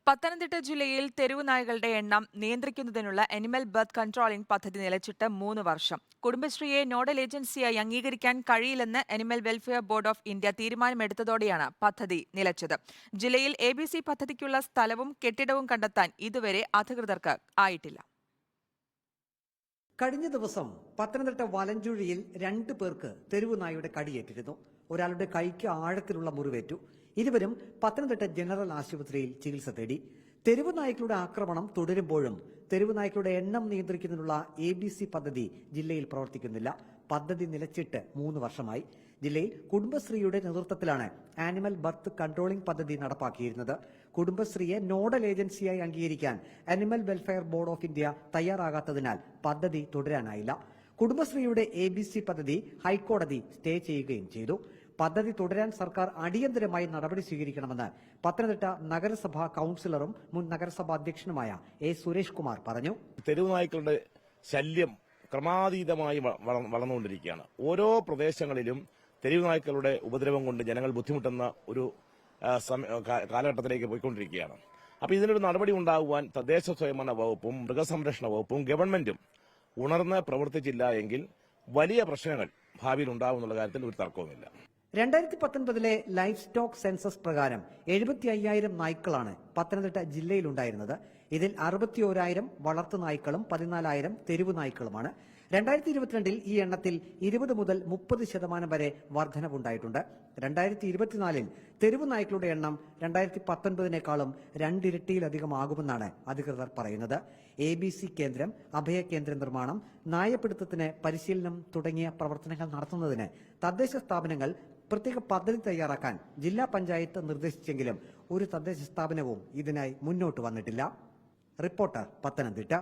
പത്തനംതിട്ട ജില്ലയിൽ തെരുവുനായകളുടെ എണ്ണം നിയന്ത്രിക്കുന്നതിനുള്ള അനിമൽ ബർത്ത് കൺട്രോളിംഗ് പദ്ധതി നിലച്ചിട്ട് 3 വർഷം. കുടുംബശ്രീയെ നോഡൽ ഏജൻസിയായി അംഗീകരിക്കാൻ കഴിയില്ലെന്ന് animal welfare board of India തീരുമാനമെടുത്തതോടെയാണ് പദ്ധതി നിലച്ചത്. ജില്ലയിൽ ABC പദ്ധതിക്കുള്ള സ്ഥലവും കെട്ടിടവും കണ്ടെത്താൻ ഇതുവരെ അധികൃതർക്ക് ആയിട്ടില്ല. കഴിഞ്ഞ ദിവസം പത്തനംതിട്ട വലഞ്ചുഴിയിൽ 2 പേർക്ക് തെരുവുനായയുടെ കടിയേറ്റിരുന്നു. ഒരാളുടെ കൈക്ക് ആഴത്തിലുള്ള മുറിവേറ്റു. ഇരുവരും പത്തനംതിട്ട ജനറൽ ആശുപത്രിയിൽ ചികിത്സ തേടി. തെരുവുനായ്ക്കളുടെ ആക്രമണം തുടരുമ്പോഴും തെരുവുനായ്ക്കളുടെ എണ്ണം നിയന്ത്രിക്കുന്നതിനുള്ള ABC പദ്ധതി ജില്ലയിൽ പ്രവർത്തിക്കുന്നില്ല. പദ്ധതി നിലച്ചിട്ട് 3 വർഷമായി. ജില്ലയിൽ കുടുംബശ്രീയുടെ നേതൃത്വത്തിലാണ് ആനിമൽ ബർത്ത് കൺട്രോളിംഗ് പദ്ധതി നടപ്പാക്കിയിരുന്നത്. കുടുംബശ്രീയെ നോഡൽ ഏജൻസിയായി അംഗീകരിക്കാൻ animal welfare board of India തയ്യാറാകാത്തതിനാൽ പദ്ധതി തുടരാനായില്ല. കുടുംബശ്രീയുടെ ABC പദ്ധതി ഹൈക്കോടതി സ്റ്റേ ചെയ്യുകയും ചെയ്തു. പദ്ധതി തുടരാൻ സർക്കാർ അടിയന്തരമായി നടപടി സ്വീകരിക്കണമെന്ന് പത്തനംതിട്ട നഗരസഭാ കൌൺസിലറും മുൻ നഗരസഭാ അധ്യക്ഷനുമായ സുരേഷ് കുമാർ പറഞ്ഞു. തെരുവുനായ്ക്കളുടെ ശല്യം ക്രമാതീതമായി വളർന്നുകൊണ്ടിരിക്കുകയാണ്. ഓരോ പ്രദേശങ്ങളിലും തെരുവുനായ്ക്കളുടെ ഉപദ്രവം കൊണ്ട് ജനങ്ങൾ ബുദ്ധിമുട്ടുന്ന ഒരു കാലഘട്ടത്തിലേക്ക് പോയിക്കൊണ്ടിരിക്കുകയാണ്. അപ്പോൾ ഇതിനൊരു നടപടി ഉണ്ടാകുവാൻ തദ്ദേശ സ്വയംഭരണ വകുപ്പും മൃഗസംരക്ഷണ വകുപ്പും ഗവൺമെന്റും ഉണർന്ന് പ്രവർത്തിച്ചില്ല എങ്കിൽ വലിയ പ്രശ്നങ്ങൾ ഭാവിയിൽ ഉണ്ടാവും എന്നുള്ള കാര്യത്തിൽ ഒരു തർക്കവുമില്ല. 2019 ലൈഫ് സ്റ്റോക്ക് സെൻസസ് പ്രകാരം 75,000 നായ്ക്കളാണ് പത്തനംതിട്ട ജില്ലയിലുണ്ടായിരുന്നത്. ഇതിൽ 61,000 വളർത്തു നായ്ക്കളും 14,000 തെരുവു നായ്ക്കളുമാണ്. 2022 ഈ എണ്ണത്തിൽ 20 മുതൽ 30% വരെ വർധനവുണ്ടായിട്ടുണ്ട്. 2024 തെരുവു നായ്ക്കളുടെ എണ്ണം 2019 2 അധികൃതർ പറയുന്നത്. ABC കേന്ദ്രം, അഭയ കേന്ദ്ര നിർമ്മാണം, നായപിടുത്തത്തിന് പരിശീലനം തുടങ്ങിയ പ്രവർത്തനങ്ങൾ നടത്തുന്നതിന് തദ്ദേശ സ്ഥാപനങ്ങൾ പ്രത്യേക പദ്ധതി തയ്യാറാക്കാൻ ജില്ലാ പഞ്ചായത്ത് നിർദ്ദേശിച്ചെങ്കിലും ഒരു തദ്ദേശ സ്ഥാപനവും ഇതിനായി മുന്നോട്ട് വന്നിട്ടില്ല. റിപ്പോർട്ടർ, പത്തനംതിട്ട.